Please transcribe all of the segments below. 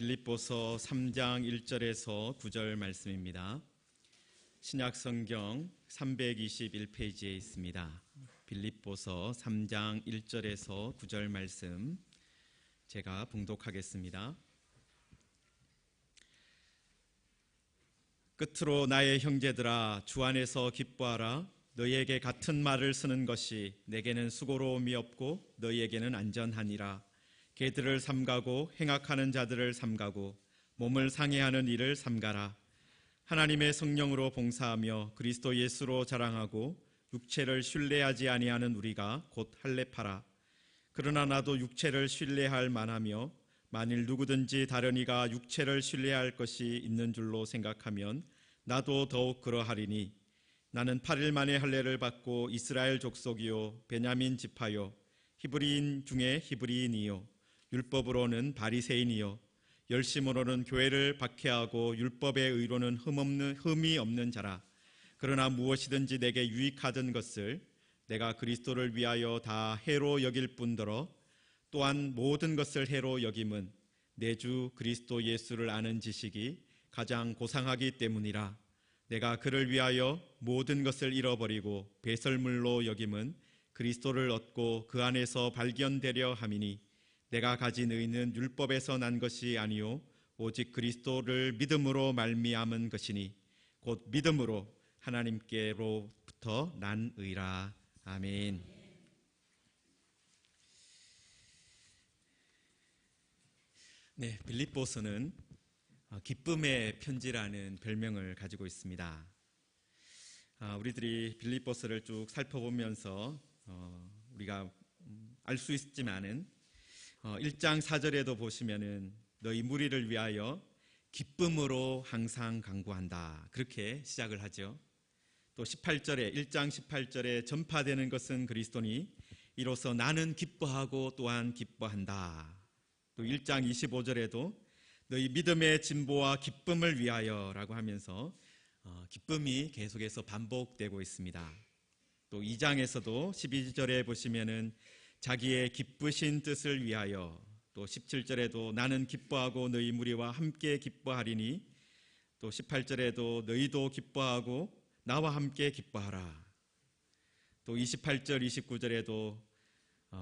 빌립보서 3장 1절에서 9절 말씀입니다. 신약성경 321페이지에 있습니다. 빌립보서 3장 1절에서 9절 말씀 제가 봉독하겠습니다. 끝으로 나의 형제들아, 주 안에서 기뻐하라. 너희에게 같은 말을 쓰는 것이 내게는 수고로움이 없고 너희에게는 안전하니라. 개들을 삼가고 행악하는 자들을 삼가고 몸을 상해하는 일을 삼가라. 하나님의 성령으로 봉사하며 그리스도 예수로 자랑하고 육체를 신뢰하지 아니하는 우리가 곧 할례파라. 그러나 나도 육체를 신뢰할 만하며 만일 누구든지 다른 이가 육체를 신뢰할 것이 있는 줄로 생각하면 나도 더욱 그러하리니 나는 8일 만에 할례를 받고 이스라엘 족속이요 베냐민 지파요 히브리인 중에 히브리인이요 율법으로는 바리새인이요 열심으로는 교회를 박해하고 율법의 의로는 흠이 없는 자라. 그러나 무엇이든지 내게 유익하던 것을 내가 그리스도를 위하여 다 해로 여길 뿐더러 또한 모든 것을 해로 여김은 내 주 그리스도 예수를 아는 지식이 가장 고상하기 때문이라. 내가 그를 위하여 모든 것을 잃어버리고 배설물로 여김은 그리스도를 얻고 그 안에서 발견되려 함이니 내가 가진 의는 율법에서 난 것이 아니요 오직 그리스도를 믿음으로 말미암은 것이니 곧 믿음으로 하나님께로부터 난 의라. 아멘. 네, 빌립보서는 기쁨의 편지라는 별명을 가지고 있습니다. 우리들이 빌립보서를 쭉 살펴보면서 우리가 알 수 있지만은 1장 4절에도 보시면은 너희 무리를 위하여 기쁨으로 항상 간구한다, 그렇게 시작을 하죠. 또 18절에 1장 18절에 전파되는 것은 그리스도니 이로써 나는 기뻐하고 또한 기뻐한다. 또 1장 25절에도 너희 믿음의 진보와 기쁨을 위하여라고 하면서 기쁨이 계속해서 반복되고 있습니다. 또 2장에서도 12절에 보시면은 자기의 기쁘신 뜻을 위하여, 또 17절에도 나는 기뻐하고 너희 무리와 함께 기뻐하리니, 또 18절에도 너희도 기뻐하고 나와 함께 기뻐하라. 또 28절 29절에도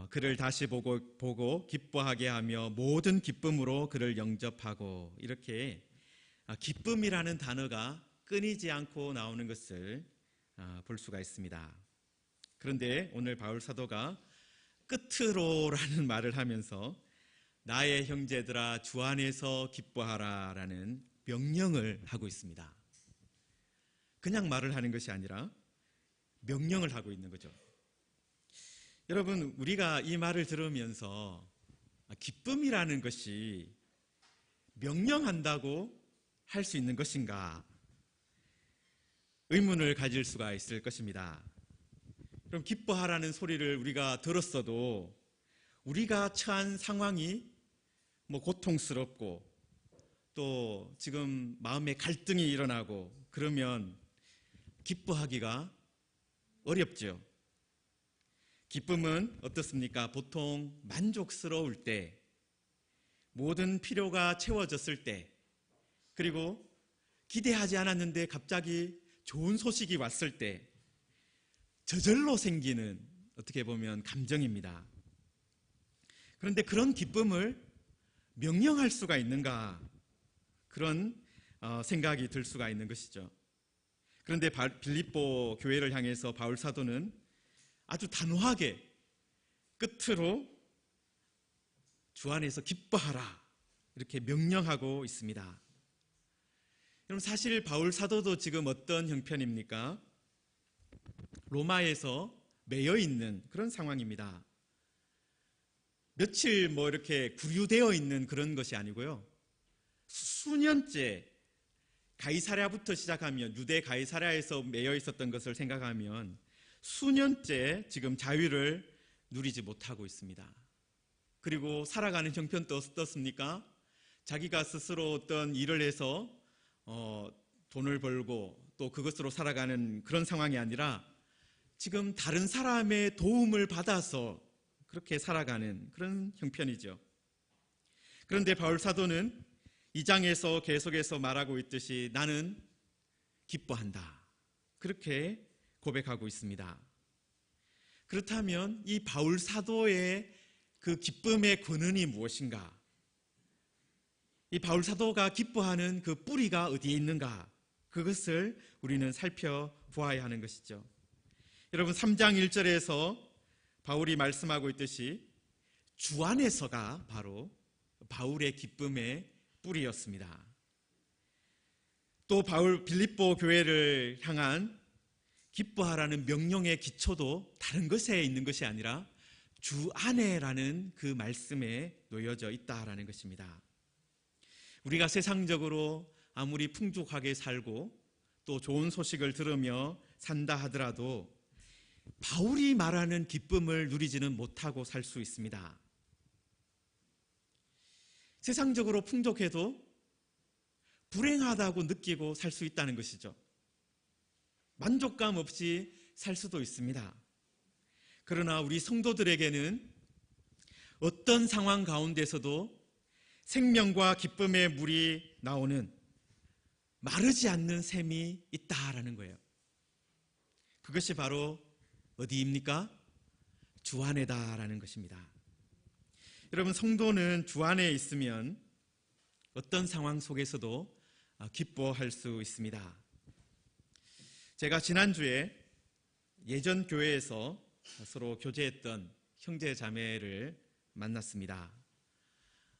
그를 다시 보고 기뻐하게 하며 모든 기쁨으로 그를 영접하고, 이렇게 기쁨이라는 단어가 끊이지 않고 나오는 것을 볼 수가 있습니다. 그런데 오늘 바울 사도가 끝으로라는 말을 하면서 나의 형제들아 주 안에서 기뻐하라 라는 명령을 하고 있습니다. 그냥 말을 하는 것이 아니라 명령을 하고 있는 거죠. 여러분, 우리가 이 말을 들으면서 기쁨이라는 것이 명령한다고 할 수 있는 것인가 의문을 가질 수가 있을 것입니다. 그럼 기뻐하라는 소리를 우리가 들었어도 우리가 처한 상황이 고통스럽고 또 지금 마음에 갈등이 일어나고 그러면 기뻐하기가 어렵죠. 기쁨은 어떻습니까? 보통 만족스러울 때, 모든 필요가 채워졌을 때, 그리고 기대하지 않았는데 갑자기 좋은 소식이 왔을 때 저절로 생기는, 어떻게 보면 감정입니다. 그런데 그런 기쁨을 명령할 수가 있는가, 그런 생각이 들 수가 있는 것이죠. 그런데 빌립보 교회를 향해서 바울 사도는 아주 단호하게 끝으로 주 안에서 기뻐하라, 이렇게 명령하고 있습니다. 그럼 사실 바울 사도도 지금 어떤 형편입니까? 로마에서 매여 있는 그런 상황입니다. 며칠 이렇게 구류되어 있는 그런 것이 아니고요, 수년째, 가이사랴부터 시작하면, 유대 가이사랴에서 매여 있었던 것을 생각하면 수년째 지금 자유를 누리지 못하고 있습니다. 그리고 살아가는 형편도 어떻습니까? 자기가 스스로 어떤 일을 해서 돈을 벌고 또 그것으로 살아가는 그런 상황이 아니라 지금 다른 사람의 도움을 받아서 그렇게 살아가는 그런 형편이죠. 그런데 바울 사도는 2장에서 계속해서 말하고 있듯이 나는 기뻐한다. 그렇게 고백하고 있습니다. 그렇다면 이 바울 사도의 그 기쁨의 근원이 무엇인가? 이 바울 사도가 기뻐하는 그 뿌리가 어디에 있는가? 그것을 우리는 살펴보아야 하는 것이죠. 여러분 3장 1절에서 바울이 말씀하고 있듯이 주 안에서가 바로 바울의 기쁨의 뿌리였습니다. 또 바울 빌립보 교회를 향한 기뻐하라는 명령의 기초도 다른 것에 있는 것이 아니라 주 안에라는 그 말씀에 놓여져 있다라는 것입니다. 우리가 세상적으로 아무리 풍족하게 살고 또 좋은 소식을 들으며 산다 하더라도 바울이 말하는 기쁨을 누리지는 못하고 살 수 있습니다. 세상적으로 풍족해도 불행하다고 느끼고 살 수 있다는 것이죠. 만족감 없이 살 수도 있습니다. 그러나 우리 성도들에게는 어떤 상황 가운데서도 생명과 기쁨의 물이 나오는 마르지 않는 샘이 있다라는 거예요. 그것이 바로 어디입니까? 주 안에다라는 것입니다. 여러분 성도는 주 안에 있으면 어떤 상황 속에서도 기뻐할 수 있습니다. 제가 지난주에 예전 교회에서 서로 교제했던 형제 자매를 만났습니다.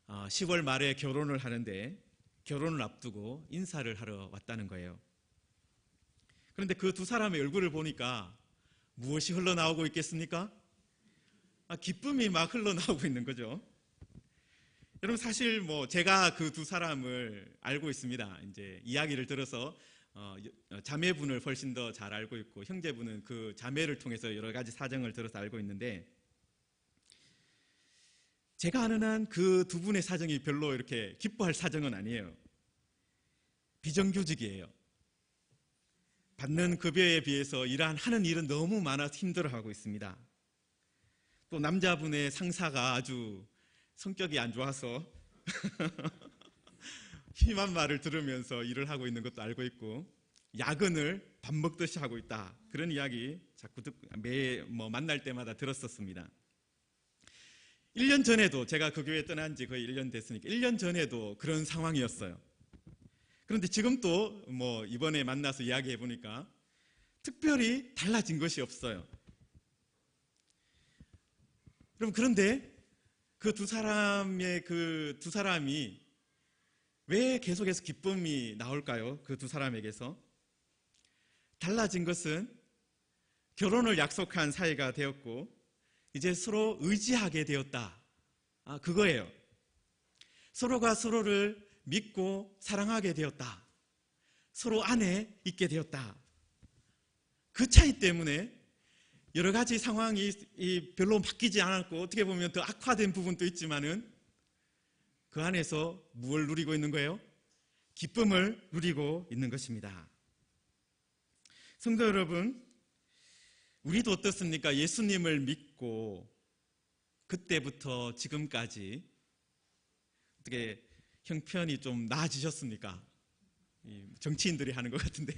10월 말에 결혼을 하는데 결혼을 앞두고 인사를 하러 왔다는 거예요. 그런데 그 두 사람의 얼굴을 보니까 무엇이 흘러나오고 있겠습니까? 기쁨이 막 흘러나오고 있는 거죠. 여러분 사실 제가 그 두 사람을 알고 있습니다. 이제 이야기를 들어서 자매분을 훨씬 더 잘 알고 있고 형제분은 그 자매를 통해서 여러 가지 사정을 들어서 알고 있는데 제가 아는 한 그 두 분의 사정이 별로 이렇게 기뻐할 사정은 아니에요. 비정규직이에요. 받는 급여에 비해서 하는 일은 너무 많아서 힘들어하고 있습니다. 또 남자분의 상사가 아주 성격이 안 좋아서 심한 말을 들으면서 일을 하고 있는 것도 알고 있고 야근을 밥 먹듯이 하고 있다. 그런 이야기 자꾸 만날 때마다 들었었습니다. 1년 전에도 제가 그 교회 떠난 지 거의 1년 됐으니까 1년 전에도 그런 상황이었어요. 그런데 지금 또 이번에 만나서 이야기해 보니까 특별히 달라진 것이 없어요. 그런데 그 두 사람이 왜 계속해서 기쁨이 나올까요? 그 두 사람에게서 달라진 것은 결혼을 약속한 사이가 되었고 이제 서로 의지하게 되었다. 그거예요. 서로가 서로를 믿고 사랑하게 되었다. 서로 안에 있게 되었다. 그 차이 때문에 여러 가지 상황이 별로 바뀌지 않았고 어떻게 보면 더 악화된 부분도 있지만은 그 안에서 무엇을 누리고 있는 거예요? 기쁨을 누리고 있는 것입니다. 성도 여러분, 우리도 어떻습니까? 예수님을 믿고 그때부터 지금까지 어떻게 형편이 좀 나아지셨습니까? 정치인들이 하는 것 같은데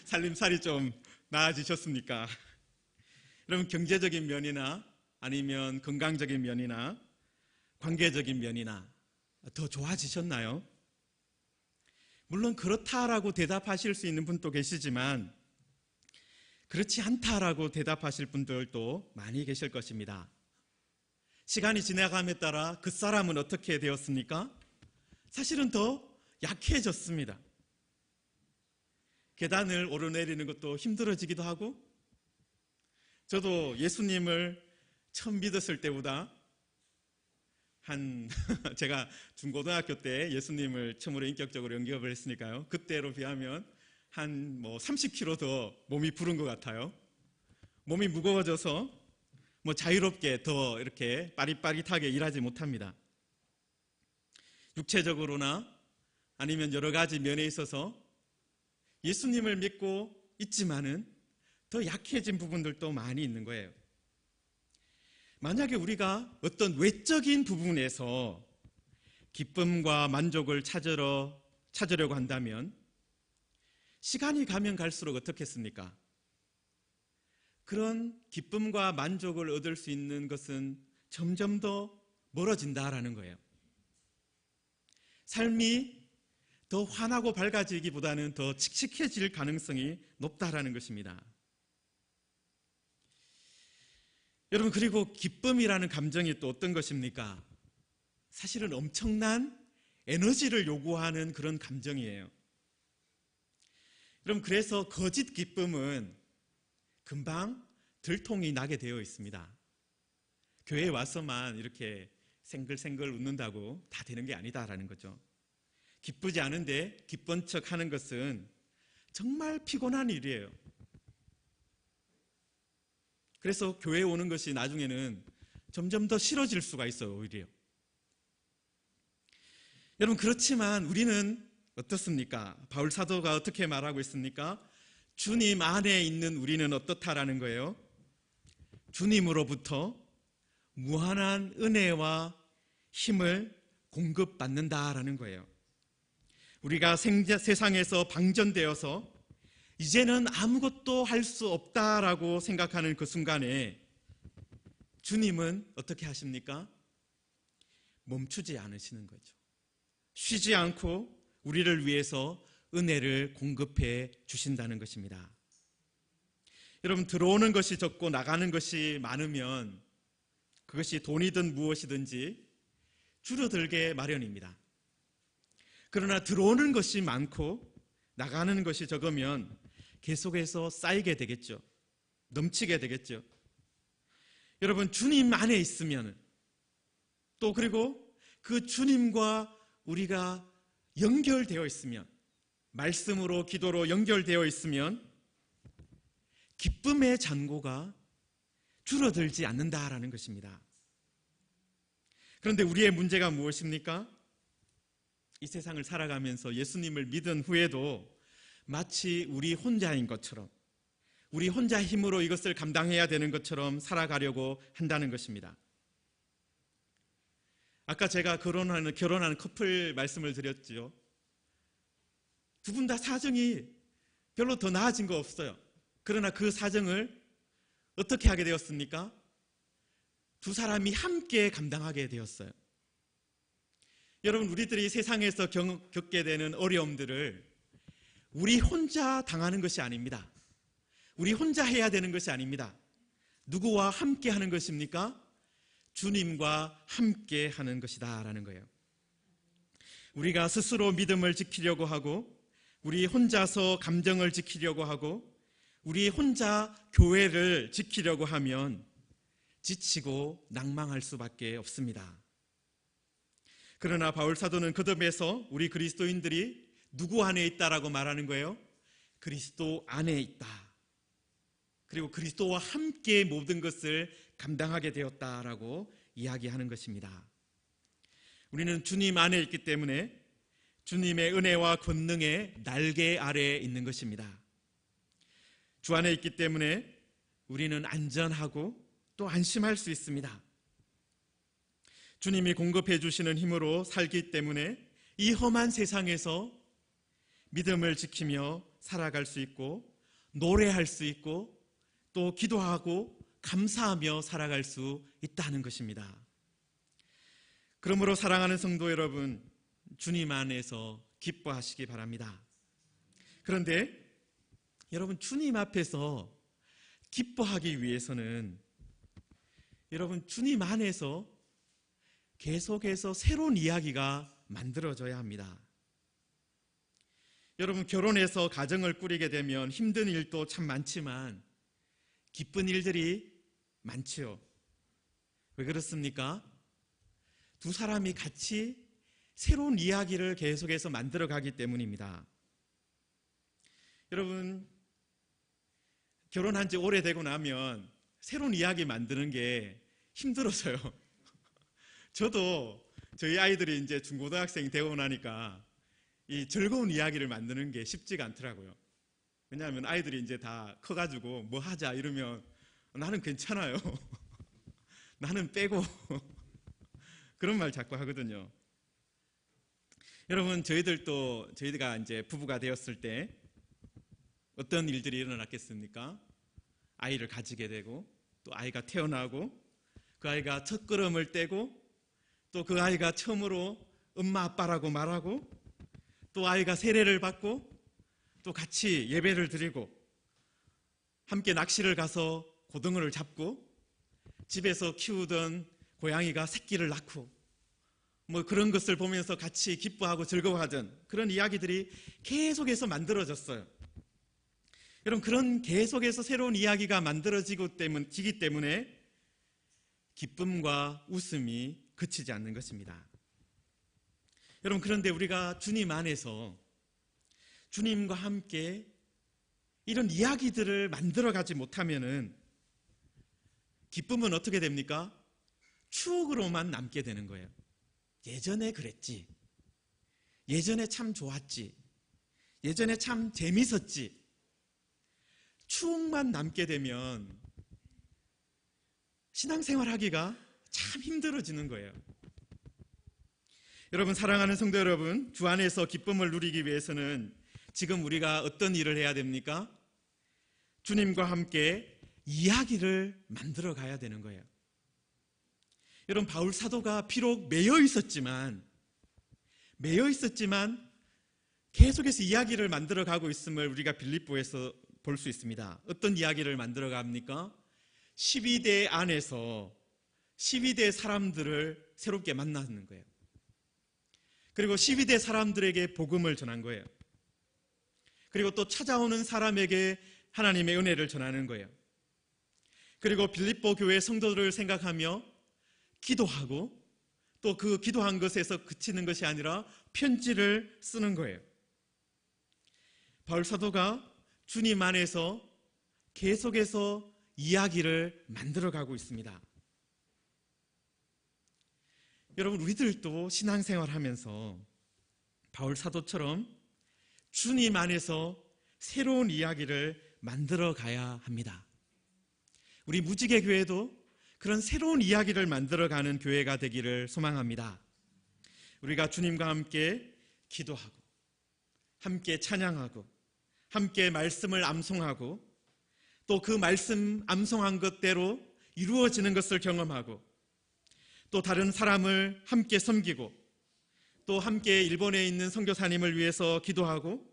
살림살이 좀 나아지셨습니까? 여러분 경제적인 면이나 아니면 건강적인 면이나 관계적인 면이나 더 좋아지셨나요? 물론 그렇다라고 대답하실 수 있는 분도 계시지만 그렇지 않다라고 대답하실 분들도 많이 계실 것입니다. 시간이 지나감에 따라 그 사람은 어떻게 되었습니까? 사실은 더 약해졌습니다. 계단을 오르내리는 것도 힘들어지기도 하고 저도 예수님을 처음 믿었을 때보다 제가 중고등학교 때 예수님을 처음으로 인격적으로 영접을 했으니까요. 그때로 비하면 한 30kg 더 몸이 부른 것 같아요. 몸이 무거워져서 자유롭게 더 이렇게 빠릿빠릿하게 일하지 못합니다. 육체적으로나 아니면 여러 가지 면에 있어서 예수님을 믿고 있지만은 더 약해진 부분들도 많이 있는 거예요. 만약에 우리가 어떤 외적인 부분에서 기쁨과 만족을 찾으려고 한다면 시간이 가면 갈수록 어떻겠습니까? 그런 기쁨과 만족을 얻을 수 있는 것은 점점 더 멀어진다라는 거예요. 삶이 더 환하고 밝아지기보다는 더 칙칙해질 가능성이 높다라는 것입니다. 여러분, 그리고 기쁨이라는 감정이 또 어떤 것입니까? 사실은 엄청난 에너지를 요구하는 그런 감정이에요. 여러분, 그래서 거짓 기쁨은 금방 들통이 나게 되어 있습니다. 교회에 와서만 이렇게 생글생글 웃는다고 다 되는 게 아니다라는 거죠. 기쁘지 않은데 기쁜 척 하는 것은 정말 피곤한 일이에요. 그래서 교회에 오는 것이 나중에는 점점 더 싫어질 수가 있어요, 오히려. 여러분, 그렇지만 우리는 어떻습니까? 바울 사도가 어떻게 말하고 있습니까? 주님 안에 있는 우리는 어떻다라는 거예요? 주님으로부터 무한한 은혜와 힘을 공급받는다라는 거예요. 우리가 세상에서 방전되어서 이제는 아무것도 할 수 없다라고 생각하는 그 순간에 주님은 어떻게 하십니까? 멈추지 않으시는 거죠. 쉬지 않고 우리를 위해서 은혜를 공급해 주신다는 것입니다. 여러분, 들어오는 것이 적고 나가는 것이 많으면 그것이 돈이든 무엇이든지 줄어들게 마련입니다. 그러나 들어오는 것이 많고 나가는 것이 적으면 계속해서 쌓이게 되겠죠. 넘치게 되겠죠. 여러분, 주님 안에 있으면 또 그리고 그 주님과 우리가 연결되어 있으면, 말씀으로 기도로 연결되어 있으면 기쁨의 잔고가 줄어들지 않는다라는 것입니다. 그런데 우리의 문제가 무엇입니까? 이 세상을 살아가면서 예수님을 믿은 후에도 마치 우리 혼자인 것처럼, 우리 혼자 힘으로 이것을 감당해야 되는 것처럼 살아가려고 한다는 것입니다. 아까 제가 결혼하는 커플 말씀을 드렸죠. 두 분 다 사정이 별로 더 나아진 거 없어요. 그러나 그 사정을 어떻게 하게 되었습니까? 두 사람이 함께 감당하게 되었어요. 여러분, 우리들이 세상에서 겪게 되는 어려움들을 우리 혼자 당하는 것이 아닙니다. 우리 혼자 해야 되는 것이 아닙니다. 누구와 함께 하는 것입니까? 주님과 함께 하는 것이다 라는 거예요. 우리가 스스로 믿음을 지키려고 하고, 우리 혼자서 감정을 지키려고 하고, 우리 혼자 교회를 지키려고 하면 지치고 낭망할 수밖에 없습니다. 그러나 바울 사도는 거듭해서 우리 그리스도인들이 누구 안에 있다라고 말하는 거예요? 그리스도 안에 있다. 그리고 그리스도와 함께 모든 것을 감당하게 되었다라고 이야기하는 것입니다. 우리는 주님 안에 있기 때문에 주님의 은혜와 권능의 날개 아래에 있는 것입니다. 주 안에 있기 때문에 우리는 안전하고 또 안심할 수 있습니다. 주님이 공급해 주시는 힘으로 살기 때문에 이 험한 세상에서 믿음을 지키며 살아갈 수 있고, 노래할 수 있고, 또 기도하고 감사하며 살아갈 수 있다는 것입니다. 그러므로 사랑하는 성도 여러분, 주님 안에서 기뻐하시기 바랍니다. 그런데 여러분, 주님 앞에서 기뻐하기 위해서는 여러분, 주님 안에서 계속해서 새로운 이야기가 만들어져야 합니다. 여러분, 결혼해서 가정을 꾸리게 되면 힘든 일도 참 많지만 기쁜 일들이 많지요. 왜 그렇습니까? 두 사람이 같이 새로운 이야기를 계속해서 만들어가기 때문입니다. 여러분, 결혼한 지 오래되고 나면 새로운 이야기 만드는 게 힘들어서요. 저도 저희 아이들이 이제 중고등학생이 되고 나니까 이 즐거운 이야기를 만드는 게 쉽지가 않더라고요. 왜냐하면 아이들이 이제 다 커가지고 뭐 하자 이러면 나는 괜찮아요. 나는 빼고 그런 말 자꾸 하거든요. 여러분, 저희가 이제 부부가 되었을 때 어떤 일들이 일어났겠습니까? 아이를 가지게 되고, 또 아이가 태어나고, 그 아이가 첫 걸음을 떼고, 또 그 아이가 처음으로 엄마 아빠라고 말하고, 또 아이가 세례를 받고, 또 같이 예배를 드리고, 함께 낚시를 가서 고등어를 잡고, 집에서 키우던 고양이가 새끼를 낳고, 뭐 그런 것을 보면서 같이 기뻐하고 즐거워하던 그런 이야기들이 계속해서 만들어졌어요. 여러분, 그런 계속해서 새로운 이야기가 만들어지기 때문에 기쁨과 웃음이 그치지 않는 것입니다. 여러분, 그런데 우리가 주님 안에서 주님과 함께 이런 이야기들을 만들어가지 못하면은 기쁨은 어떻게 됩니까? 추억으로만 남게 되는 거예요. 예전에 그랬지. 예전에 참 좋았지. 예전에 참 재밌었지. 추억만 남게 되면 신앙생활 하기가 참 힘들어지는 거예요. 여러분, 사랑하는 성도 여러분, 주 안에서 기쁨을 누리기 위해서는 지금 우리가 어떤 일을 해야 됩니까? 주님과 함께 이야기를 만들어 가야 되는 거예요. 여러분, 바울 사도가 비록 매여 있었지만 계속해서 이야기를 만들어 가고 있음을 우리가 빌립보에서 볼 수 있습니다. 어떤 이야기를 만들어 갑니까? 12대 안에서 12대 사람들을 새롭게 만나는 거예요. 그리고 12대 사람들에게 복음을 전한 거예요. 그리고 또 찾아오는 사람에게 하나님의 은혜를 전하는 거예요. 그리고 빌립보 교회 성도들을 생각하며 기도하고, 또 그 기도한 것에서 그치는 것이 아니라 편지를 쓰는 거예요. 바울 사도가 주님 안에서 계속해서 이야기를 만들어가고 있습니다. 여러분, 우리들도 신앙생활 하면서 바울 사도처럼 주님 안에서 새로운 이야기를 만들어 가야 합니다. 우리 무지개 교회도 그런 새로운 이야기를 만들어가는 교회가 되기를 소망합니다. 우리가 주님과 함께 기도하고, 함께 찬양하고, 함께 말씀을 암송하고, 또 그 말씀 암송한 것대로 이루어지는 것을 경험하고, 또 다른 사람을 함께 섬기고, 또 함께 일본에 있는 선교사님을 위해서 기도하고,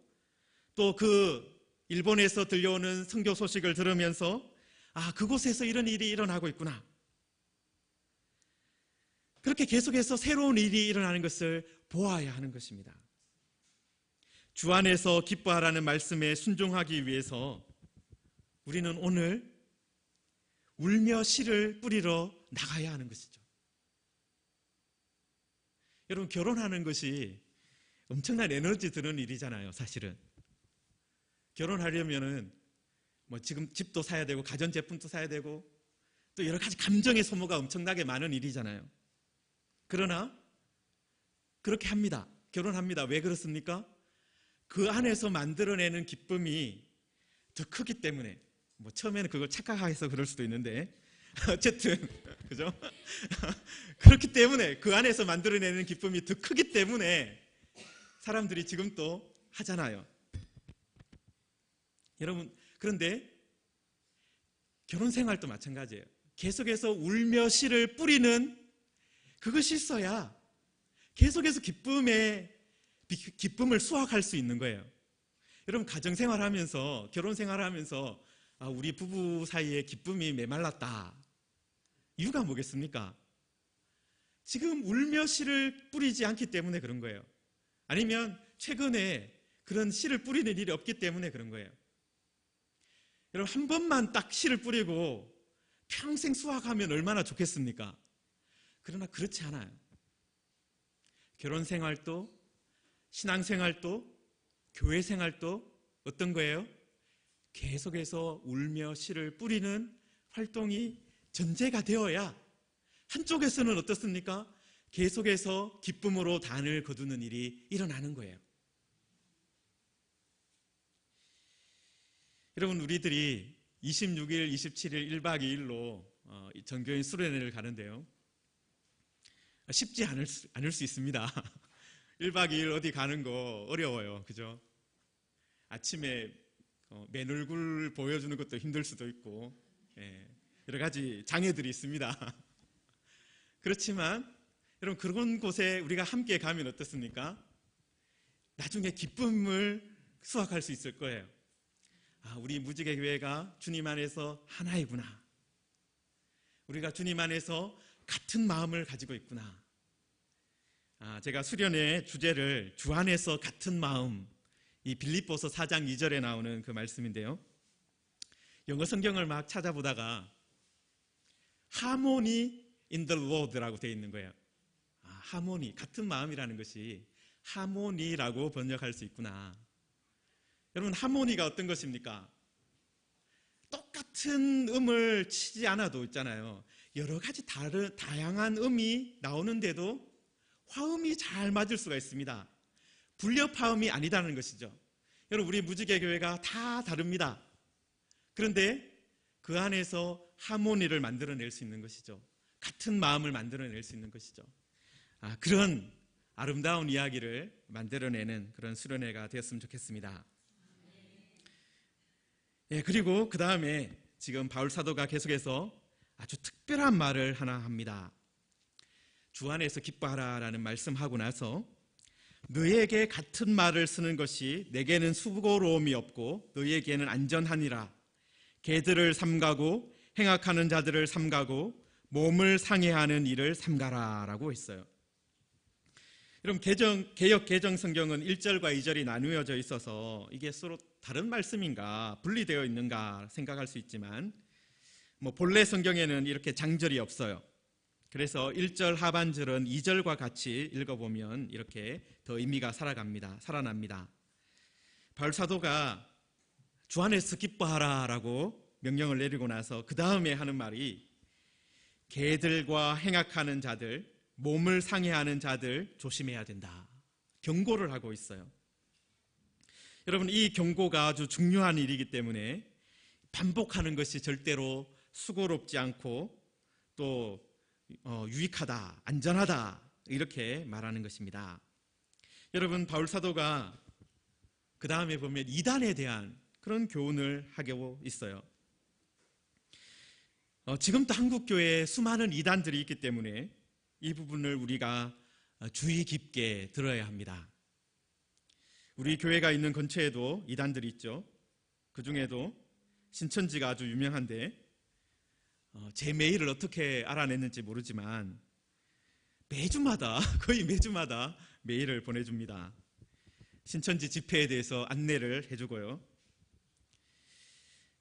또 그 일본에서 들려오는 선교 소식을 들으면서 그곳에서 이런 일이 일어나고 있구나. 그렇게 계속해서 새로운 일이 일어나는 것을 보아야 하는 것입니다. 주 안에서 기뻐하라는 말씀에 순종하기 위해서 우리는 오늘 울며 씨를 뿌리러 나가야 하는 것이죠. 여러분, 결혼하는 것이 엄청난 에너지 드는 일이잖아요, 사실은. 결혼하려면은 지금 집도 사야 되고, 가전제품도 사야 되고, 또 여러 가지 감정의 소모가 엄청나게 많은 일이잖아요. 그러나 그렇게 합니다. 결혼합니다. 왜 그렇습니까? 그 안에서 만들어내는 기쁨이 더 크기 때문에. 처음에는 그걸 착각해서 그럴 수도 있는데 어쨌든 그죠? 그렇기 때문에, 그 안에서 만들어내는 기쁨이 더 크기 때문에 사람들이 지금 또 하잖아요. 여러분, 그런데 결혼 생활도 마찬가지예요. 계속해서 울며 씨를 뿌리는 그것이 있어야 계속해서 기쁨을 수확할 수 있는 거예요. 여러분, 가정생활하면서, 결혼생활하면서 우리 부부 사이에 기쁨이 메말랐다. 이유가 뭐겠습니까? 지금 울며 씨를 뿌리지 않기 때문에 그런 거예요. 아니면 최근에 그런 씨를 뿌리는 일이 없기 때문에 그런 거예요. 여러분, 한 번만 딱 씨를 뿌리고 평생 수확하면 얼마나 좋겠습니까? 그러나 그렇지 않아요. 결혼생활도, 신앙생활도, 교회생활도 어떤 거예요? 계속해서 울며 씨를 뿌리는 활동이 전제가 되어야 한쪽에서는 어떻습니까? 계속해서 기쁨으로 단을 거두는 일이 일어나는 거예요. 여러분, 우리들이 26일, 27일, 1박 2일로 전교인 수련회를 가는데요, 쉽지 않을 수 있습니다. 1박 2일 어디 가는 거 어려워요. 그죠? 아침에 맨 얼굴 보여주는 것도 힘들 수도 있고, 여러 가지 장애들이 있습니다. 그렇지만 여러분, 그런 곳에 우리가 함께 가면 어떻습니까? 나중에 기쁨을 수확할 수 있을 거예요. 우리 무지개 교회가 주님 안에서 하나이구나. 우리가 주님 안에서 같은 마음을 가지고 있구나. 제가 수련의 주제를 주 안에서 같은 마음, 이 빌립보서 4장 2절에 나오는 그 말씀인데요. 영어 성경을 막 찾아보다가 harmony in the Lord라고 되어 있는 거예요. 하모니, 같은 마음이라는 것이 하모니라고 번역할 수 있구나. 여러분, 하모니가 어떤 것입니까? 똑같은 음을 치지 않아도 있잖아요. 여러 가지 다양한 음이 나오는데도 화음이 잘 맞을 수가 있습니다. 불협화음이 아니다는 것이죠. 여러분, 우리 무지개 교회가 다 다릅니다. 그런데 그 안에서 하모니를 만들어낼 수 있는 것이죠. 같은 마음을 만들어낼 수 있는 것이죠. 그런 아름다운 이야기를 만들어내는 그런 수련회가 되었으면 좋겠습니다. 그리고 그 다음에 지금 바울 사도가 계속해서 아주 특별한 말을 하나 합니다. 주 안에서 기뻐하라라는 말씀하고 나서 너에게 같은 말을 쓰는 것이 내게는 수고로움이 없고 너에게는 안전하니라. 개들을 삼가고 행악하는 자들을 삼가고 몸을 상해하는 일을 삼가라라고 했어요. 여러분, 개역 개정 성경은 1절과 2절이 나누어져 있어서 이게 서로 다른 말씀인가, 분리되어 있는가 생각할 수 있지만 본래 성경에는 이렇게 장절이 없어요. 그래서 1절 하반절은 2절과 같이 읽어보면 이렇게 더 의미가 살아납니다. 바울 사도가 주 안에서 기뻐하라라고 명령을 내리고 나서 그 다음에 하는 말이 개들과 행악하는 자들, 몸을 상해하는 자들 조심해야 된다. 경고를 하고 있어요. 여러분, 이 경고가 아주 중요한 일이기 때문에 반복하는 것이 절대로 수고롭지 않고 또 유익하다, 안전하다 이렇게 말하는 것입니다. 여러분, 바울 사도가 그 다음에 보면 이단에 대한 그런 교훈을 하고 있어요. 지금도 한국교회에 수많은 이단들이 있기 때문에 이 부분을 우리가 주의 깊게 들어야 합니다. 우리 교회가 있는 근처에도 이단들이 있죠. 그 중에도 신천지가 아주 유명한데 제 메일을 어떻게 알아냈는지 모르지만 거의 매주마다 메일을 보내줍니다. 신천지 집회에 대해서 안내를 해주고요.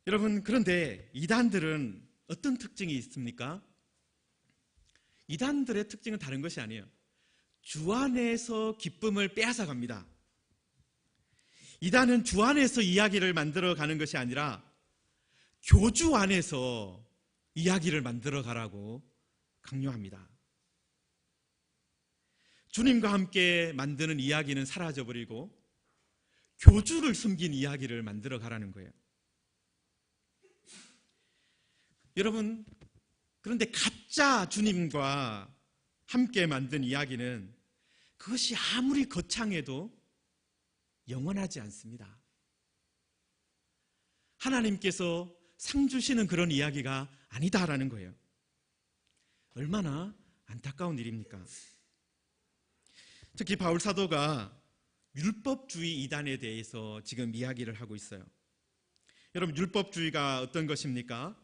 여러분, 그런데 이단들은 어떤 특징이 있습니까? 이단들의 특징은 다른 것이 아니에요. 주 안에서 기쁨을 빼앗아 갑니다. 이단은 주 안에서 이야기를 만들어 가는 것이 아니라 교주 안에서 이야기를 만들어 가라고 강요합니다. 주님과 함께 만드는 이야기는 사라져버리고 교주를 숨긴 이야기를 만들어 가라는 거예요. 여러분, 그런데 가짜 주님과 함께 만든 이야기는 그것이 아무리 거창해도 영원하지 않습니다. 하나님께서 상 주시는 그런 이야기가 아니다라는 거예요. 얼마나 안타까운 일입니까? 특히 바울 사도가 율법주의 이단에 대해서 지금 이야기를 하고 있어요. 여러분, 율법주의가 어떤 것입니까?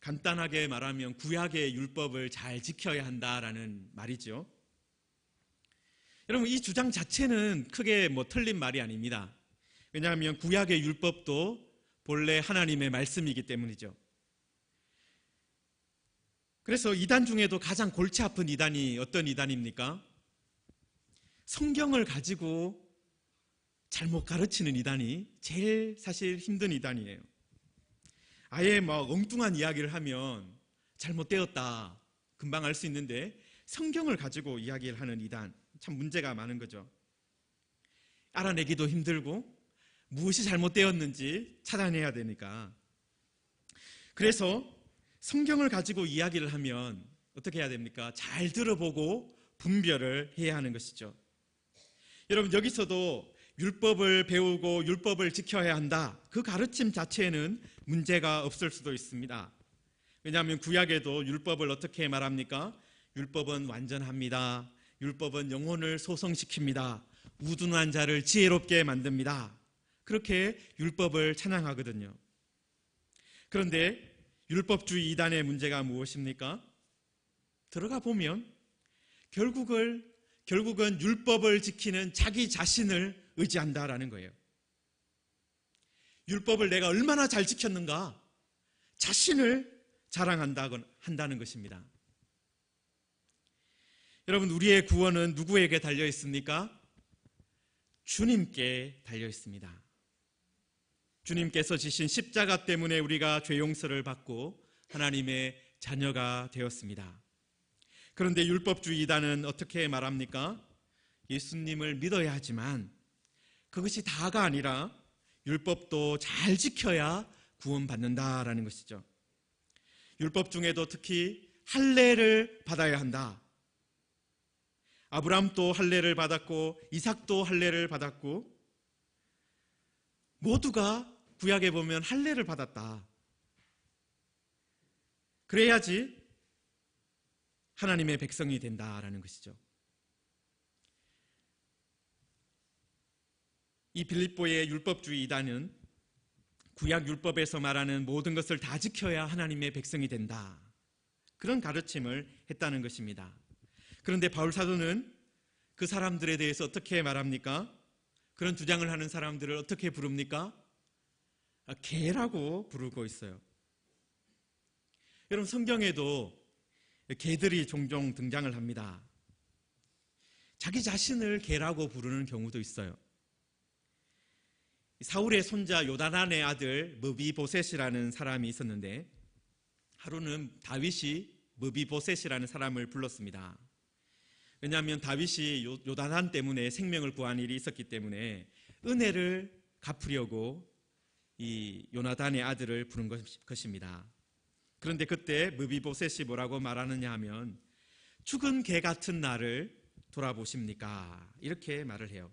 간단하게 말하면 구약의 율법을 잘 지켜야 한다라는 말이죠. 여러분, 이 주장 자체는 크게 틀린 말이 아닙니다. 왜냐하면 구약의 율법도 본래 하나님의 말씀이기 때문이죠. 그래서 이단 중에도 가장 골치 아픈 이단이 어떤 이단입니까? 성경을 가지고 잘못 가르치는 이단이 제일 사실 힘든 이단이에요. 아예 엉뚱한 이야기를 하면 잘못되었다 금방 알 수 있는데 성경을 가지고 이야기를 하는 이단, 참 문제가 많은 거죠. 알아내기도 힘들고 무엇이 잘못되었는지 찾아내야 되니까. 그래서 성경을 가지고 이야기를 하면 어떻게 해야 됩니까? 잘 들어보고 분별을 해야 하는 것이죠. 여러분, 여기서도 율법을 배우고 율법을 지켜야 한다, 그 가르침 자체에는 문제가 없을 수도 있습니다. 왜냐하면 구약에도 율법을 어떻게 말합니까? 율법은 완전합니다. 율법은 영혼을 소성시킵니다. 우둔한 자를 지혜롭게 만듭니다. 그렇게 율법을 찬양하거든요. 그런데 율법주의 이단의 문제가 무엇입니까? 들어가 보면 결국은 율법을 지키는 자기 자신을 의지한다라는 거예요. 율법을 내가 얼마나 잘 지켰는가, 자신을 자랑한다는 것입니다. 여러분, 우리의 구원은 누구에게 달려 있습니까? 주님께 달려 있습니다. 주님께서 지신 십자가 때문에 우리가 죄 용서를 받고 하나님의 자녀가 되었습니다. 그런데 율법주의 이단은 어떻게 말합니까? 예수님을 믿어야 하지만 그것이 다가 아니라 율법도 잘 지켜야 구원받는다라는 것이죠. 율법 중에도 특히 할례를 받아야 한다. 아브라함도 할례를 받았고 이삭도 할례를 받았고 모두가 구약에 보면 할례를 받았다. 그래야지 하나님의 백성이 된다라는 것이죠. 이 빌립보의 율법주의 이단은 구약 율법에서 말하는 모든 것을 다 지켜야 하나님의 백성이 된다, 그런 가르침을 했다는 것입니다. 그런데 바울 사도는 그 사람들에 대해서 어떻게 말합니까? 그런 주장을 하는 사람들을 어떻게 부릅니까? 개라고 부르고 있어요. 여러분, 성경에도 개들이 종종 등장을 합니다. 자기 자신을 개라고 부르는 경우도 있어요. 사울의 손자 요나단의 아들 므비보셋이라는 사람이 있었는데 하루는 다윗이 므비보셋이라는 사람을 불렀습니다. 왜냐하면 다윗이 요나단 때문에 생명을 구한 일이 있었기 때문에 은혜를 갚으려고 이 요나단의 아들을 부른 것입니다. 그런데 그때 므비보셋이 뭐라고 말하느냐 하면 죽은 개 같은 나를 돌아보십니까? 이렇게 말을 해요.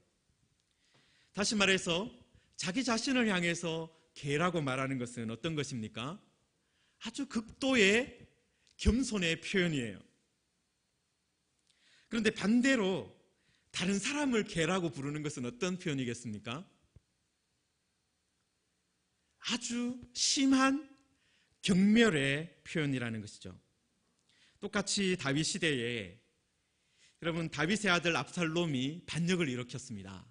다시 말해서 자기 자신을 향해서 개라고 말하는 것은 어떤 것입니까? 아주 극도의 겸손의 표현이에요. 그런데 반대로 다른 사람을 개라고 부르는 것은 어떤 표현이겠습니까? 아주 심한 경멸의 표현이라는 것이죠. 똑같이 다윗 시대에 여러분, 다윗의 아들 압살롬이 반역을 일으켰습니다.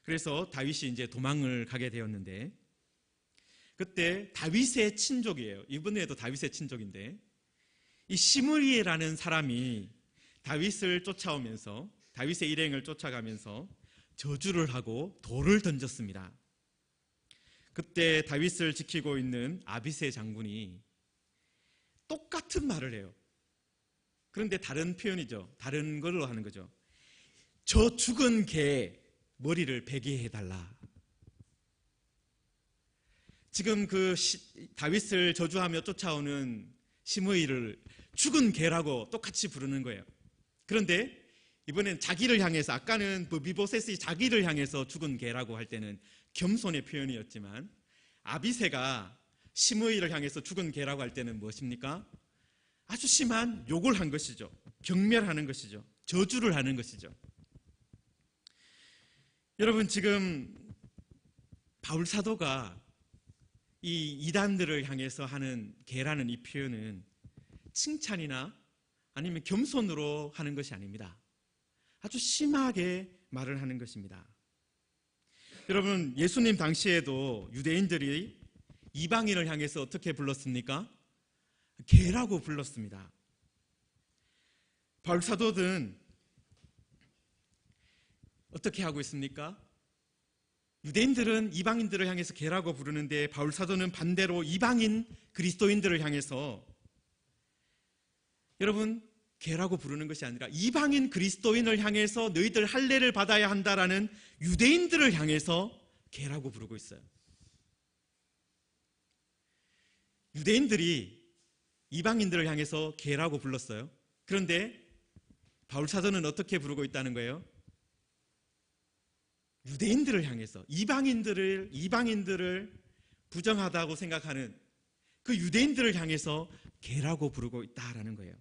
그래서 다윗이 이제 도망을 가게 되었는데 그때 다윗의 친족이에요. 이번에도 다윗의 친족인데 이 시므이라는 사람이 다윗을 쫓아오면서 다윗의 일행을 쫓아가면서 저주를 하고 돌을 던졌습니다. 그때 다윗을 지키고 있는 아비새 장군이 똑같은 말을 해요. 그런데 다른 표현이죠. 다른 걸로 하는 거죠. 저 죽은 개 머리를 베게 해달라. 지금 그 다윗을 저주하며 쫓아오는 시므이를 죽은 개라고 똑같이 부르는 거예요. 그런데 이번엔 자기를 향해서, 아까는 므비보셋이 자기를 향해서 죽은 개라고 할 때는 겸손의 표현이었지만 아비새가 시므이를 향해서 죽은 개라고 할 때는 무엇입니까? 아주 심한 욕을 한 것이죠. 경멸하는 것이죠. 저주를 하는 것이죠. 여러분, 지금 바울 사도가 이 이단들을 향해서 하는 개라는 이 표현은 칭찬이나 아니면 겸손으로 하는 것이 아닙니다. 아주 심하게 말을 하는 것입니다. 여러분, 예수님 당시에도 유대인들이 이방인을 향해서 어떻게 불렀습니까? 개라고 불렀습니다. 바울 사도는 어떻게 하고 있습니까? 유대인들은 이방인들을 향해서 개라고 부르는데 바울 사도는 반대로 이방인 그리스도인들을 향해서 여러분, 개라고 부르는 것이 아니라 이방인 그리스도인을 향해서 너희들 할례를 받아야 한다라는 유대인들을 향해서 개라고 부르고 있어요. 유대인들이 이방인들을 향해서 개라고 불렀어요. 그런데 바울 사도는 어떻게 부르고 있다는 거예요? 유대인들을 향해서 이방인들을 부정하다고 생각하는 그 유대인들을 향해서 개라고 부르고 있다라는 거예요.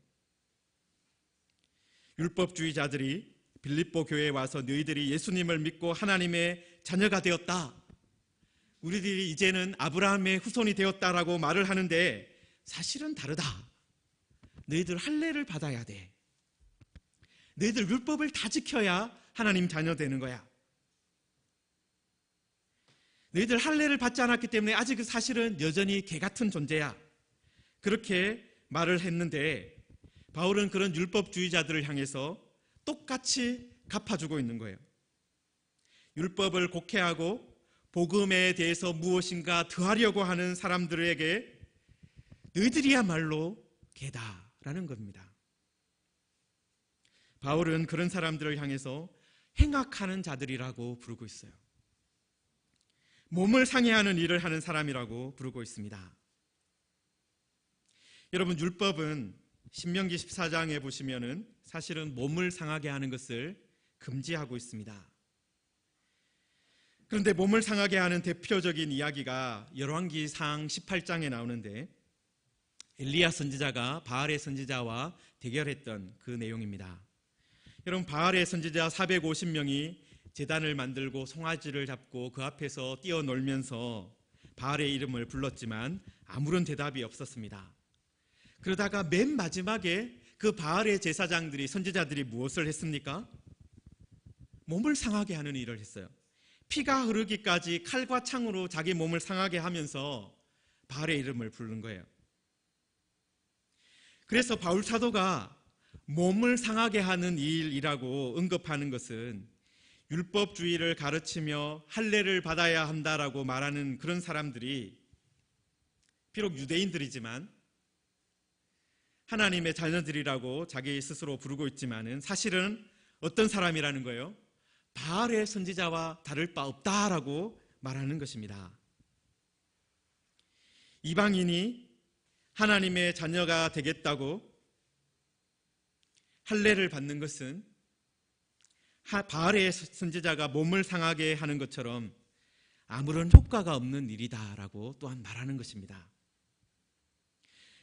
율법주의자들이 빌립보 교회에 와서 너희들이 예수님을 믿고 하나님의 자녀가 되었다, 우리들이 이제는 아브라함의 후손이 되었다라고 말을 하는데 사실은 다르다. 너희들 할례를 받아야 돼. 너희들 율법을 다 지켜야 하나님 자녀 되는 거야. 너희들 할례를 받지 않았기 때문에 아직 사실은 여전히 개 같은 존재야. 그렇게 말을 했는데 바울은 그런 율법주의자들을 향해서 똑같이 갚아주고 있는 거예요. 율법을 곡해하고 복음에 대해서 무엇인가 더하려고 하는 사람들에게 너희들이야말로 개다라는 겁니다. 바울은 그런 사람들을 향해서 행악하는 자들이라고 부르고 있어요. 몸을 상해하는 일을 하는 사람이라고 부르고 있습니다. 여러분, 율법은 신명기 14장에 보시면은 사실은 몸을 상하게 하는 것을 금지하고 있습니다. 그런데 몸을 상하게 하는 대표적인 이야기가 열왕기상 18장에 나오는데 엘리야 선지자가 바알의 선지자와 대결했던 그 내용입니다. 여러분, 바알의 선지자 450명이 제단을 만들고 송아지를 잡고 그 앞에서 뛰어놀면서 바알의 이름을 불렀지만 아무런 대답이 없었습니다. 그러다가 맨 마지막에 그 바알의 제사장들이, 선지자들이 무엇을 했습니까? 몸을 상하게 하는 일을 했어요. 피가 흐르기까지 칼과 창으로 자기 몸을 상하게 하면서 바알의 이름을 부른 거예요. 그래서 바울 사도가 몸을 상하게 하는 일이라고 언급하는 것은 율법주의를 가르치며 할례를 받아야 한다라고 말하는 그런 사람들이 비록 유대인들이지만 하나님의 자녀들이라고 자기 스스로 부르고 있지만은 사실은 어떤 사람이라는 거예요? 바알의 선지자와 다를 바 없다라고 말하는 것입니다. 이방인이 하나님의 자녀가 되겠다고 할례를 받는 것은 바알의 선지자가 몸을 상하게 하는 것처럼 아무런 효과가 없는 일이다라고 또한 말하는 것입니다.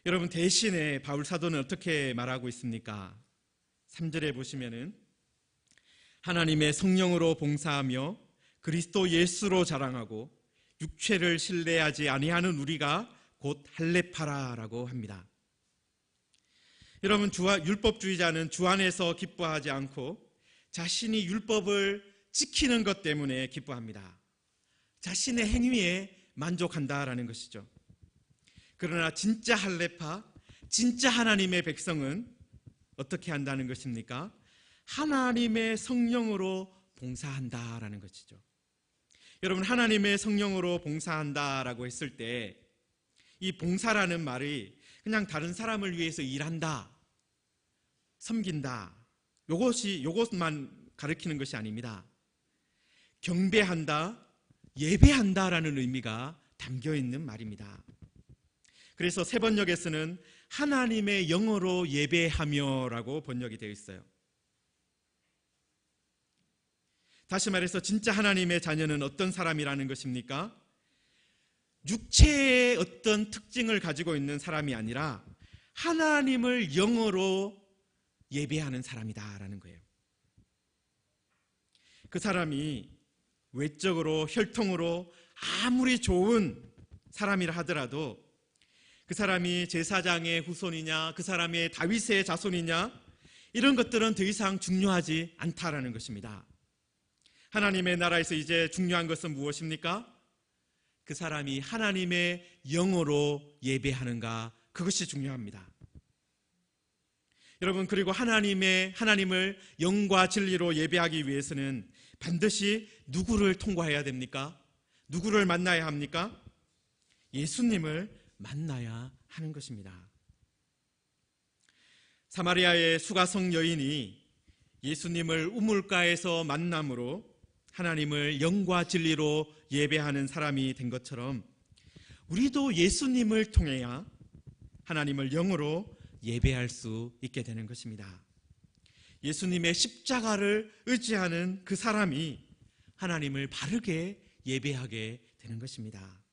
여러분, 대신에 바울 사도는 어떻게 말하고 있습니까? 3절에 보시면은 하나님의 성령으로 봉사하며 그리스도 예수로 자랑하고 육체를 신뢰하지 아니하는 우리가 곧 할례파라라고 합니다. 여러분, 율법주의자는 주 안에서 기뻐하지 않고 자신이 율법을 지키는 것 때문에 기뻐합니다. 자신의 행위에 만족한다라는 것이죠. 그러나 진짜 할례파, 진짜 하나님의 백성은 어떻게 한다는 것입니까? 하나님의 성령으로 봉사한다라는 것이죠. 여러분, 하나님의 성령으로 봉사한다라고 했을 때 이 봉사라는 말이 그냥 다른 사람을 위해서 일한다, 섬긴다, 요것만 가리키는 것이 아닙니다. 경배한다, 예배한다라는 의미가 담겨 있는 말입니다. 그래서 새 번역에서는 하나님의 영어로 예배하며라고 번역이 되어 있어요. 다시 말해서 진짜 하나님의 자녀는 어떤 사람이라는 것입니까? 육체의 어떤 특징을 가지고 있는 사람이 아니라 하나님을 영어로 예배하는 사람이다라는 거예요. 그 사람이 외적으로 혈통으로 아무리 좋은 사람이라 하더라도 그 사람이 제사장의 후손이냐, 그 사람이 다윗의 자손이냐, 이런 것들은 더 이상 중요하지 않다라는 것입니다. 하나님의 나라에서 이제 중요한 것은 무엇입니까? 그 사람이 하나님의 영으로 예배하는가, 그것이 중요합니다. 여러분, 그리고 하나님을 영과 진리로 예배하기 위해서는 반드시 누구를 통과해야 됩니까? 누구를 만나야 합니까? 예수님을 만나야 하는 것입니다. 사마리아의 수가성 여인이 예수님을 우물가에서 만남으로 하나님을 영과 진리로 예배하는 사람이 된 것처럼 우리도 예수님을 통해야 하나님을 영으로 예배할 수 있게 되는 것입니다. 예수님의 십자가를 의지하는 그 사람이 하나님을 바르게 예배하게 되는 것입니다.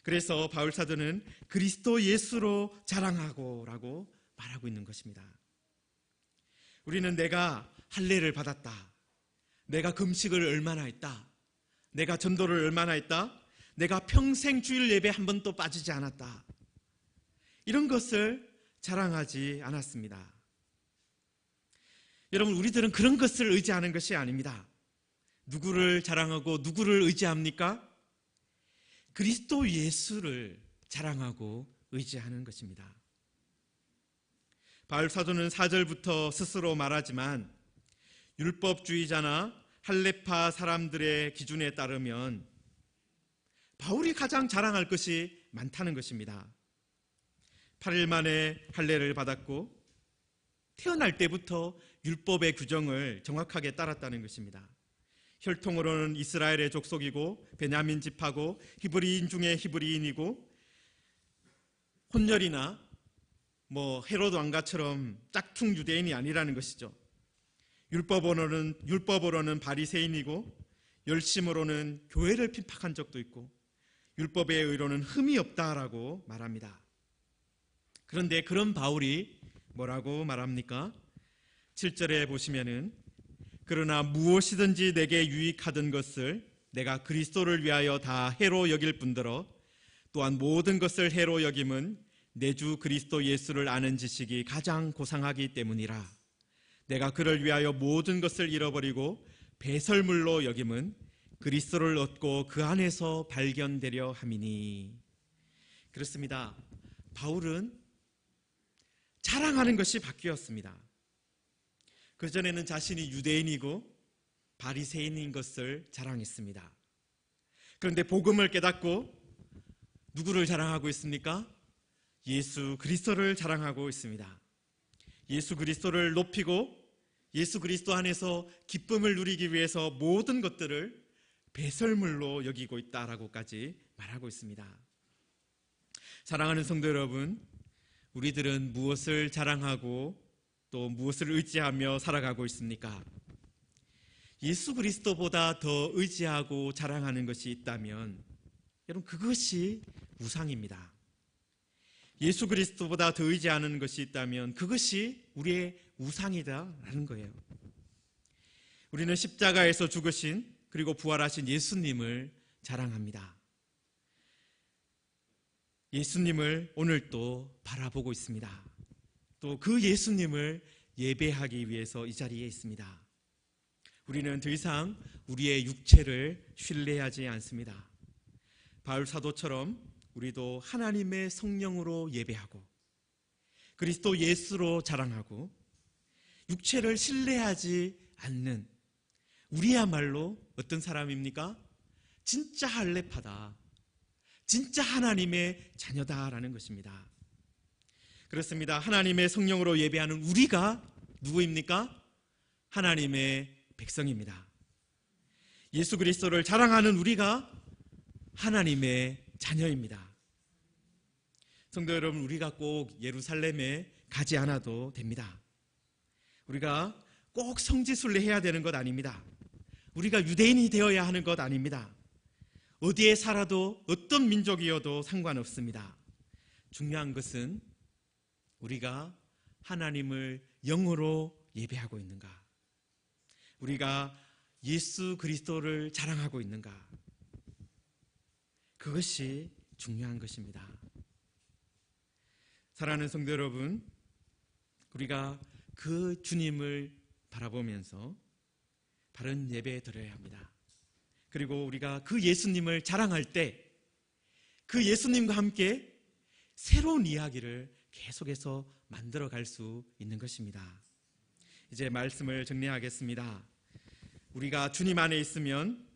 그래서 바울 사도는 그리스도 예수로 자랑하고 라고 말하고 있는 것입니다. 우리는 내가 할례를 받았다, 내가 금식을 얼마나 했다, 내가 전도를 얼마나 했다, 내가 평생 주일 예배 한 번도 빠지지 않았다, 이런 것을 자랑하지 않았습니다. 여러분, 우리들은 그런 것을 의지하는 것이 아닙니다. 누구를 자랑하고 누구를 의지합니까? 그리스도 예수를 자랑하고 의지하는 것입니다. 바울 사도는 4절부터 스스로 말하지만 율법주의자나 할례파 사람들의 기준에 따르면 바울이 가장 자랑할 것이 많다는 것입니다. 8일 만에 할례를 받았고 태어날 때부터 율법의 규정을 정확하게 따랐다는 것입니다. 혈통으로는 이스라엘의 족속이고 베냐민 지파고 히브리인 중에 히브리인이고 혼혈이나 헤롯 왕가처럼 짝퉁 유대인이 아니라는 것이죠. 율법으로는 바리새인이고 열심으로는 교회를 핍박한 적도 있고 율법의 의로는 흠이 없다라고 말합니다. 그런데 그런 바울이 뭐라고 말합니까? 7절에 보시면은 그러나 무엇이든지 내게 유익하던 것을 내가 그리스도를 위하여 다 해로 여길 뿐더러 또한 모든 것을 해로 여김은 내 주 그리스도 예수를 아는 지식이 가장 고상하기 때문이라. 내가 그를 위하여 모든 것을 잃어버리고 배설물로 여김은 그리스도를 얻고 그 안에서 발견되려 함이니. 그렇습니다. 바울은 자랑하는 것이 바뀌었습니다. 그전에는 자신이 유대인이고 바리새인인 것을 자랑했습니다. 그런데 복음을 깨닫고 누구를 자랑하고 있습니까? 예수 그리스도를 자랑하고 있습니다. 예수 그리스도를 높이고 예수 그리스도 안에서 기쁨을 누리기 위해서 모든 것들을 배설물로 여기고 있다라고까지 말하고 있습니다. 사랑하는 성도 여러분, 우리들은 무엇을 자랑하고 또 무엇을 의지하며 살아가고 있습니까? 예수 그리스도보다 더 의지하고 자랑하는 것이 있다면 여러분, 그것이 우상입니다. 예수 그리스도보다 더 의지하는 것이 있다면 그것이 우리의 우상이다라는 거예요. 우리는 십자가에서 죽으신 그리고 부활하신 예수님을 자랑합니다. 예수님을 오늘도 바라보고 있습니다. 또 그 예수님을 예배하기 위해서 이 자리에 있습니다. 우리는 더 이상 우리의 육체를 신뢰하지 않습니다. 바울 사도처럼 우리도 하나님의 성령으로 예배하고 그리스도 예수로 자랑하고 육체를 신뢰하지 않는 우리야말로 어떤 사람입니까? 진짜 할례파다, 진짜 하나님의 자녀다라는 것입니다. 그렇습니다. 하나님의 성령으로 예배하는 우리가 누구입니까? 하나님의 백성입니다. 예수 그리스도를 자랑하는 우리가 하나님의 자녀입니다. 성도 여러분, 우리가 꼭 예루살렘에 가지 않아도 됩니다. 우리가 꼭 성지순례 해야 되는 것 아닙니다. 우리가 유대인이 되어야 하는 것 아닙니다. 어디에 살아도 어떤 민족이어도 상관없습니다. 중요한 것은 우리가 하나님을 영으로 예배하고 있는가, 우리가 예수 그리스도를 자랑하고 있는가, 그것이 중요한 것입니다. 사랑하는 성도 여러분, 우리가 그 주님을 바라보면서 바른 예배 드려야 합니다. 그리고 우리가 그 예수님을 자랑할 때 그 예수님과 함께 새로운 이야기를 계속해서 만들어갈 수 있는 것입니다. 이제 말씀을 정리하겠습니다. 우리가 주님 안에 있으면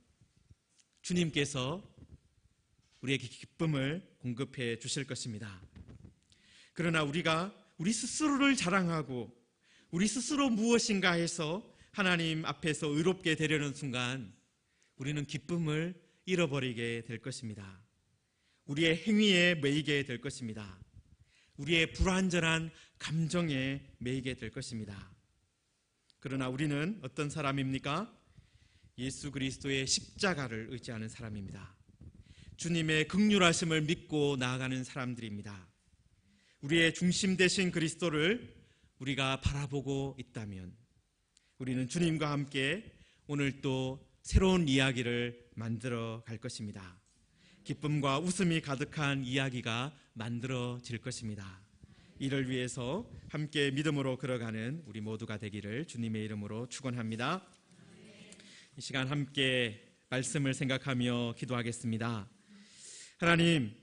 주님께서 우리에게 기쁨을 공급해 주실 것입니다. 그러나 우리가 우리 스스로를 자랑하고 우리 스스로 무엇인가 해서 하나님 앞에서 의롭게 되려는 순간 우리는 기쁨을 잃어버리게 될 것입니다. 우리의 행위에 매이게 될 것입니다. 우리의 불완전한 감정에 매이게 될 것입니다. 그러나 우리는 어떤 사람입니까? 예수 그리스도의 십자가를 의지하는 사람입니다. 주님의 긍휼하심을 믿고 나아가는 사람들입니다. 우리의 중심 되신 그리스도를 우리가 바라보고 있다면 우리는 주님과 함께 오늘 또 새로운 이야기를 만들어 갈 것입니다. 기쁨과 웃음이 가득한 이야기가 만들어질 것입니다. 이를 위해서 함께 믿음으로 걸어가는 우리 모두가 되기를 주님의 이름으로 축원합니다. 이 시간 함께 말씀을 생각하며 기도하겠습니다. 하나님,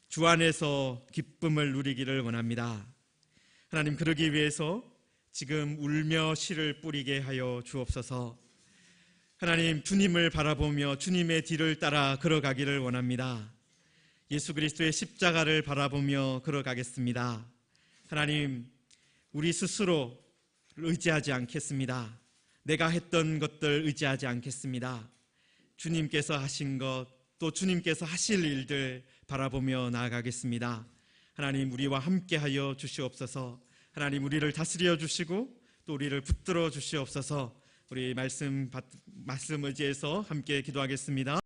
주 안에서 기쁨을 누리기를 원합니다. 하나님, 그러기 위해서 지금 울며 씨를 뿌리게 하여 주옵소서. 하나님, 주님을 바라보며 주님의 뒤를 따라 걸어가기를 원합니다. 예수 그리스도의 십자가를 바라보며 걸어가겠습니다. 하나님, 우리 스스로 의지하지 않겠습니다. 내가 했던 것들 의지하지 않겠습니다. 주님께서 하신 것, 또 주님께서 하실 일들 바라보며 나아가겠습니다. 하나님, 우리와 함께하여 주시옵소서. 하나님, 우리를 다스려 주시고 또 우리를 붙들어 주시옵소서. 우리 말씀 의지해서 함께 기도하겠습니다.